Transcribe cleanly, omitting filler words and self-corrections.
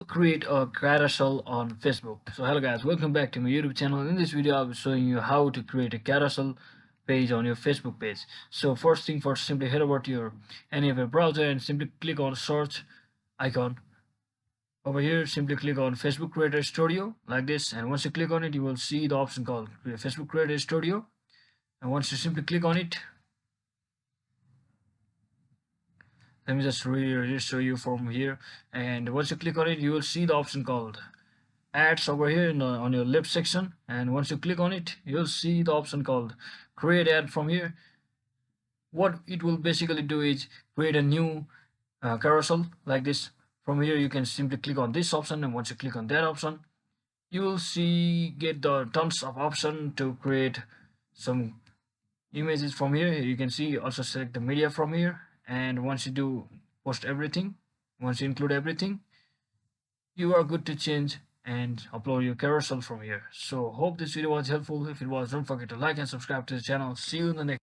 create a carousel on Facebook. So hello guys, welcome back to my YouTube channel. In this video I'll be showing you how to create a carousel page on your Facebook page. So first thing first, simply head over to your any of your browser and simply click on search icon. Over here simply click on Facebook Creator Studio like this, and once you click on it you will see the option called Facebook Creator Studio. And once you simply click on it, let me just really show you from here. And once you click on it you will see the option called ads over here on your left section, and once you click on it you'll see the option called create ad from here. What it will basically do is create a new carousel like this. From here you can simply click on this option, and once you click on that option you will see get the tons of option to create some images from here. You can see also select the media from here, and once you do post everything, once you include everything, you are good to change and upload your carousel from here. So hope this video was helpful. If it was, don't forget to like and subscribe to the channel. See you in the next